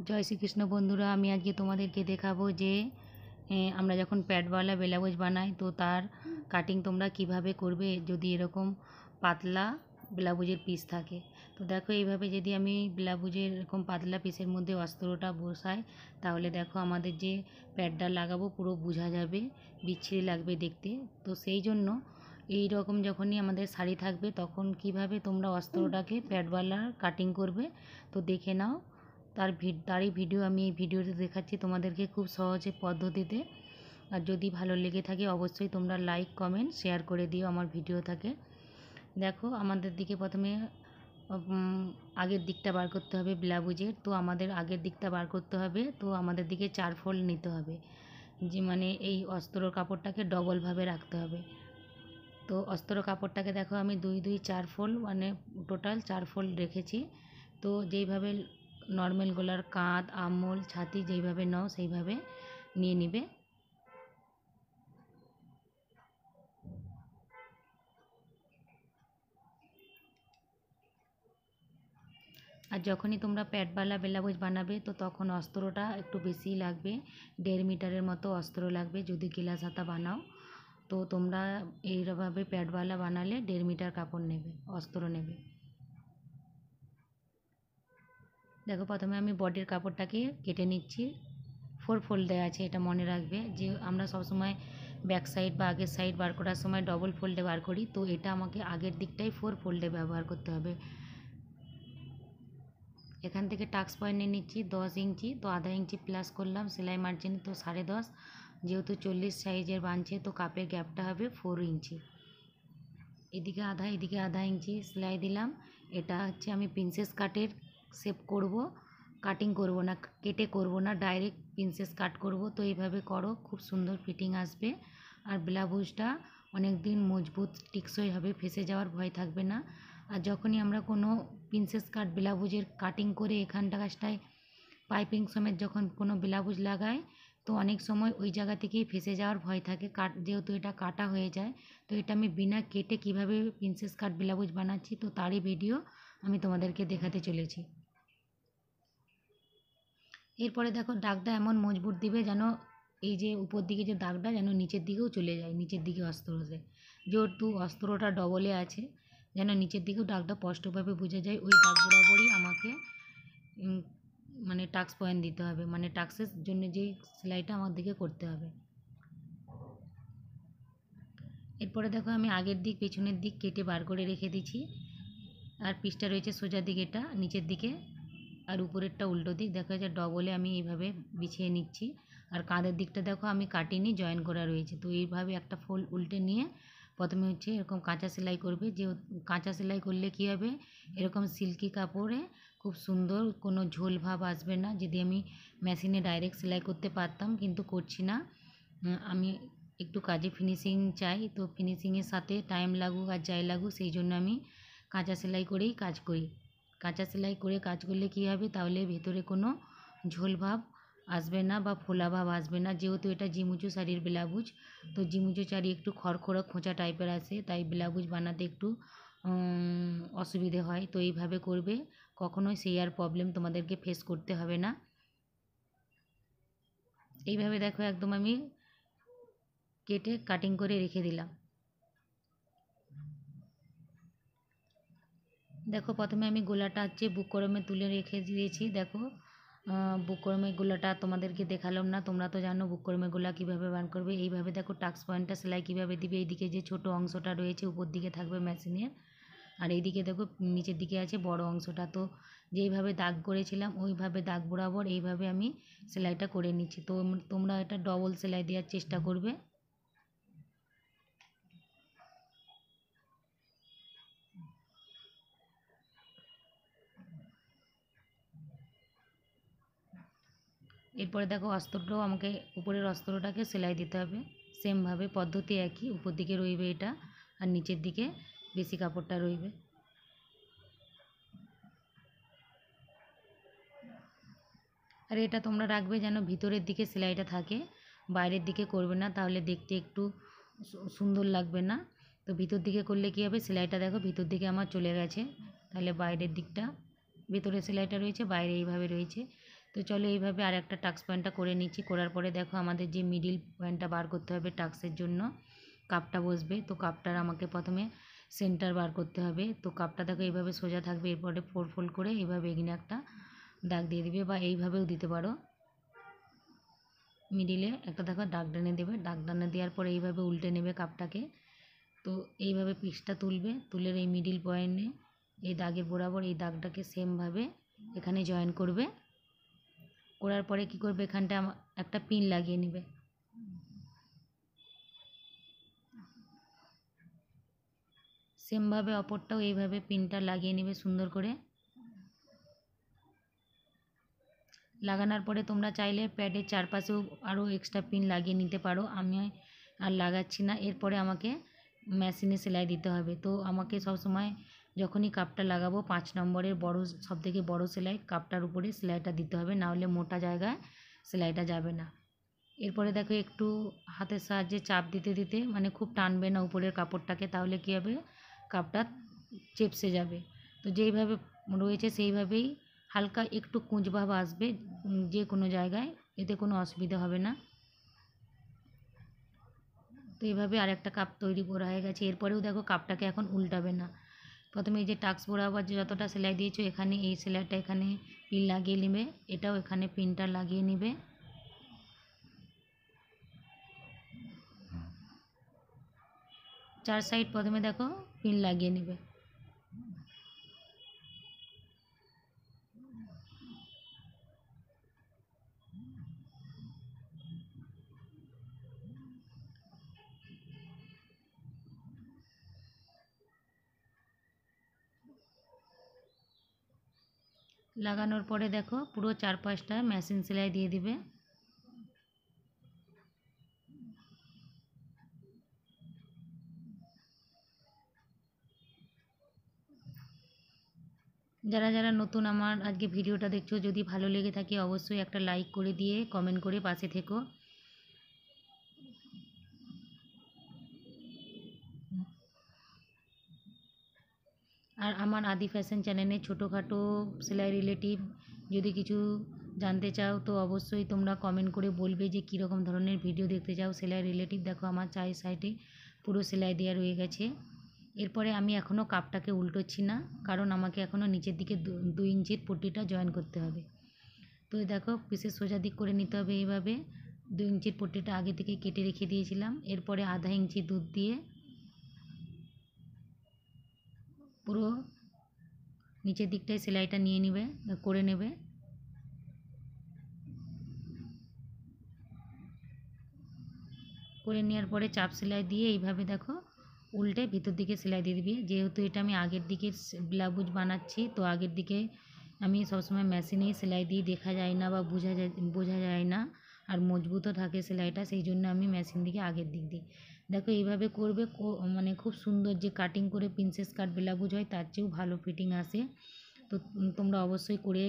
জয় শ্রীকৃষ্ণ বন্ধুরা, আমি আজকে তোমাদেরকে দেখাবো যে আমরা যখন প্যাডওয়ালা ব্লাউজ বানাই তো তার কাটিং তোমরা কিভাবে করবে যদি এরকম পাতলা ব্লাউজের পিস থাকে। তো দেখো এইভাবে যদি আমি ব্লাউজের এরকম পাতলা পিসের মধ্যে অস্ত্রটা বসাই তাহলে দেখো আমাদের যে প্যাডটা লাগাবো পুরো বোঝা যাবে, বিচ্ছিরি লাগবে দেখতে। তো সেই জন্য এই রকম যখনই আমাদের শাড়ি থাকবে তখন কিভাবে তোমরা অস্ত্রটাকে প্যাডওয়ালা কাটিং করবে তো দেখে নাও। তারই ভিডিও আমি এই ভিডিওতে দেখাচ্ছি তোমাদেরকে খুব সহজে পদ্ধতিতে। আর যদি ভালো লেগে থাকে অবশ্যই তোমরা লাইক কমেন্ট শেয়ার করে দিও আমার ভিডিওটাকে। দেখো আমাদের দিকে প্রথমে আগের দিকটা বার করতে হবে ব্লাউজের। তো আমাদের আগের দিকটা বার করতে হবে, তো আমাদের দিকে 4 ফোল্ড নিতে হবে, যে মানে এই অস্ত্র কাপড়টাকে ডবলভাবে রাখতে হবে। তো অস্ত্র কাপড়টাকে দেখো আমি 2 2 4 ফোল্ড মানে টোটাল 4 ফোল্ড রেখেছি। তো যেইভাবে নর্মাল গলার কাঁধ আঁচল ছাতি যেইভাবে নাও সেইভাবে নিয়ে নিবে। আর যখনই তোমরা প্যাডওয়ালা ব্লাউজ বানাবে তো তখন অস্ত্রটা একটু বেশিই লাগবে, 1.5 মিটারের মতো অস্ত্র লাগবে যদি গেলাস হাতা বানাও। তো তোমরা এইভাবে প্যাডওয়ালা বানালে 1.5 মিটার কাপড় নেবে, অস্ত্র নেবে। দেখো প্রথমে আমি বডির কাপড়টাকে কেটে নিচ্ছি। 4 ফোল্ড দেওয়া আছে, এটা মনে রাখবে যে আমরা সবসময় ব্যাক সাইড বা আগের সাইড বার করার সময় ডবল ফোল্ডে বার করি, তো এটা আমাকে আগের দিকটাই 4 ফোল্ডে ব্যবহার করতে হবে। এখান থেকে টাক্স পয়েন্ট নিয়ে নিচ্ছি 10 ইঞ্চি, তো আধা ইঞ্চি প্লাস করলাম সেলাই মার্জিন, তো 10.5। যেহেতু 40 সাইজের বানছে তো কাপের গ্যাপটা হবে 4 ইঞ্চি। এদিকে আধা ইঞ্চি সেলাই দিলাম। এটা হচ্ছে আমি প্রিন্সেস কাটের শেপ করব, কাটিং করব না, কেটে করব না, ডাইরেক্ট প্রিন্সেস কাট করব। তো এইভাবে করো, খুব সুন্দর ফিটিং আসবে। আর ব্লাউজটা অনেক দিন মজবুত টিকসই হবে, ফেসে যাওয়ার ভয় থাকবে না। আর যখনই আমরা কোনো প্রিন্সেস কাট ব্লাউজের কাটিং করে এখানটা কাজটায় পাইপিং সমেত যখন কোনো ব্লাউজ লাগাই তো অনেক সময় ওই জায়গা থেকেই ফেসে যাওয়ার ভয় থাকে, যেহেতু এটা কাটা হয়ে যায়। তো এটা আমি বিনা কেটে কিভাবে প্রিন্সেস কাট ব্লাউজ বানাচ্ছি তো তারই ভিডিও আমি তোমাদেরকে দেখাতে চলেছি। এরপরে দেখো দাগটা এমন মজবুত দিবে যেন এই যে উপর দিকে যে দাগটা যেন নিচের দিকেও চলে যায়, নিচের দিকে অস্ত্রতে যেহেতু অস্ত্রটা ডবলে আছে যেন নিচের দিকেও দাগটা স্পষ্টভাবে বোঝা যায়। ওই দাগ বরাবরই আমাকে মানে টাক্স পয়েন্ট দিতে হবে, মানে টাক্সের জন্য যেই সেলাইটা আমার দিকে করতে হবে। এরপরে দেখো আমি আগের দিক পেছনের দিক কেটে বার করে রেখে দিচ্ছি। আর পিসটা রয়েছে সোজা দিক, এটা নিচের দিকে, আর উপরেরটা উল্টো দিক। দেখা যায় ডবলে আমি এইভাবে বিছিয়ে নিচ্ছি। আর কাঁধের দিকটা দেখো আমি কাটিনি, জয়েন করা রয়েছে। তো এইভাবে একটা ফোল্ড উল্টে নিয়ে প্রথমে হচ্ছে এরকম কাঁচা সেলাই করবে। যে কাঁচা সেলাই করলে কী হবে, এরকম সিল্কি কাপড়ে খুব সুন্দর কোনো ঝোল ভাব আসবে না। যদি আমি মেশিনে ডাইরেক্ট সেলাই করতে পারতাম, কিন্তু করছি না। আমি একটু কাজে ফিনিশিং চাই, তো ফিনিশিংয়ের সাথে টাইম লাগুক আর যাই লাগুক সেই জন্য আমি কাঁচা সেলাই করেই কাজ করি। কাঁচা সেলাই করে কাজ করলে কী হবে, তাহলে ভেতরে কোনো ঝোল ভাব আসবে না বা ফোলা ভাব আসবে না। যেহেতু এটা জিমুচু শাড়ির ব্লাউজ, তো জিমুচু শাড়ি একটু খড়খড়া খোঁচা টাইপের আসে, তাই ব্লাউজ বানাতে একটু অসুবিধে হয়। তো এইভাবে করবে, কখনোই সেই আর প্রবলেম তোমাদেরকে ফেস করতে হবে না। এইভাবে দেখো একদম আমি কেটে কাটিং করে রেখে দিলাম। দেখো প্রথমে আমি গোলাটা হচ্ছে বুকরমে তুলে রেখে দিয়েছি। দেখো বুকরমের গোলাটা তোমাদেরকে দেখালাম না, তোমরা তো জানো বুকরমের গোলা কীভাবে বার করবে। এইভাবে দেখো টাক্স পয়েন্টটা সেলাই কীভাবে দিবে। এইদিকে যে ছোট অংশটা রয়েছে উপর দিকে থাকবে মেশিনের, আর এইদিকে দেখো নিচের দিকে আছে বড় অংশটা। তো যেইভাবে দাগ করেছিলাম ওইভাবে দাগ বরাবর এইভাবে আমি সেলাইটা করে নিচ্ছি। তো তোমরা এটা ডবল সেলাই দেওয়ার চেষ্টা করবে। এরপরে দেখো অস্ত্রটাও আমাকে উপরের অস্ত্রটাকে সেলাই দিতে হবে সেমভাবে, পদ্ধতি একই। উপর দিকে রইবে এটা আর নিচের দিকে বেশি কাপড়টা রইবে। আর এটা তোমরা রাখবে যেন ভিতরের দিকে সেলাইটা থাকে, বাইরের দিকে করবে না, তাহলে দেখতে একটু সুন্দর লাগবে না। তো ভিতর দিকে করলে কী হবে, সেলাইটা দেখো ভিতর দিকে আমার চলে গেছে, তাহলে বাইরের দিকটা, ভেতরে সেলাইটা রয়েছে বাইরে এইভাবে রয়েছে। তো চলো এইভাবে আর একটা টাক্স পয়েন্টটা করে নিচ্ছি। করার পরে দেখো আমাদের যে মিডিল পয়েন্টটা বার করতে হবে টাক্সের জন্য, কাপটা বসবে। তো কাপটার আমাকে প্রথমে সেন্টার বার করতে হবে। তো কাপটা দেখো এইভাবে সোজা থাকবে, এরপরে 4 ফোল্ড করে এইভাবে এখানে একটা দাগ দিয়ে দিবে, বা এইভাবেও দিতে পারো। মিডিলে একটা দেখো দাগ টেনে দেবে, দাগ টেনে দেওয়ার পরে এইভাবে উল্টে নেবে কাপটাকে। তো এইভাবে পিসটা তুলবে, তুলে এই মিডিল পয়েন্টে এই দাগের বরাবর এই দাগটাকে সেমভাবে এখানে জয়েন করবে। করার পরে কি করবে, এখানটা একটা পিন লাগিয়ে নেবে। সেমভাবে অপরটাও এইভাবে পিনটা লাগিয়ে নেবে সুন্দর করে। লাগানোর পরে তোমরা চাইলে প্যাডের চারপাশেও আরও এক্সট্রা পিন লাগিয়ে নিতে পারো, আমি আর লাগাচ্ছি না। এরপরে আমাকে মেশিনে সেলাই দিতে হবে। তো আমাকে সবসময় যখনই কাপটা লাগাবো 5 নম্বরের বড়, সবথেকে বড় সেলাই কাপটার উপরে সেলাইটা দিতে হবে, নাহলে মোটা জায়গায় সেলাইটা যাবে না। এরপরে দেখো একটু হাতের সাহায্যে চাপ দিতে দিতে, মানে খুব টানবে না উপরের কাপড়টাকে, তাহলে কী হবে, কাপটা চেপসে যাবে। তো যেইভাবে রয়েছে সেইভাবেই হালকা একটু কুঁচভাব আসবে যে কোনো জায়গায়, এতে কোনো অসুবিধা হবে না। তো এইভাবে আরেকটা কাপ তৈরি করা হয়ে গেছে। এরপরেও দেখো কাপটাকে এখন উল্টাবে না। প্রথমে এই যে টাক্স বরাবর যে যতটা সেলাই দিয়েছো এখানে এই সেলাইটা এখানে পিন লাগিয়ে নেবে, এটাও এখানে পিনটা লাগিয়ে নেবে। চার সাইড প্রথমে দেখো পিন লাগিয়ে নেবে। লাগানোর পরে দেখো পুরো চারপাশটা মেশিন সেলাই দিয়ে দিবে। যারা যারা নতুন আমার আজকে ভিডিওটা দেখছো, যদি ভালো লেগে থাকে অবশ্যই একটা লাইক করে দিয়ে কমেন্ট করে পাশে থেকো। আর আমার আদি ফ্যাশন চ্যানেলে ছোটোখাটো সেলাই রিলেটিভ যদি কিছু জানতে চাও তো অবশ্যই তোমরা কমেন্ট করে বলবে যে কীরকম ধরনের ভিডিও দেখতে চাও সেলাই রিলেটিভ। দেখো আমার চাই সাইডে পুরো সেলাই দেওয়া রয়ে গেছে। এরপরে আমি এখনও কাপটাকে উল্টোচ্ছি না, কারণ আমাকে এখনও নিচের দিকে 2 ইঞ্চির পট্টিটা জয়েন করতে হবে। তো দেখো পিসের সোজা দিক করে নিতে হবে এইভাবে। 2 ইঞ্চির পট্টিটা আগে থেকে কেটে রেখে দিয়েছিলাম। এরপরে আধা ইঞ্চি দুধ দিয়ে পুরো নিচের দিকটায় সেলাইটা নিয়ে নেবে, করে নেবে। করে নেওয়ার পরে চাপ সেলাই দিয়ে এইভাবে দেখো উল্টে ভিতর দিকে সেলাই দিয়ে দিবি। যেহেতু এটা আমি আগের দিকে ব্লাউজ বানাচ্ছি, তো আগের দিকে আমি সবসময় মেশিনেই সেলাই দিই, দেখা যায় না বা বোঝা যায় না, আর মজবুতও থাকে সেলাইটা, সেই জন্য আমি মেশিন দিকে আগের দিক দিই। দেখো এইভাবে করবে, মানে খুব সুন্দর যে কাটিং করে প্রিন্সেস কাট ব্লাউজ হয় তার চেয়েও ভালো ফিটিং আসে। তো তোমরা অবশ্যই করে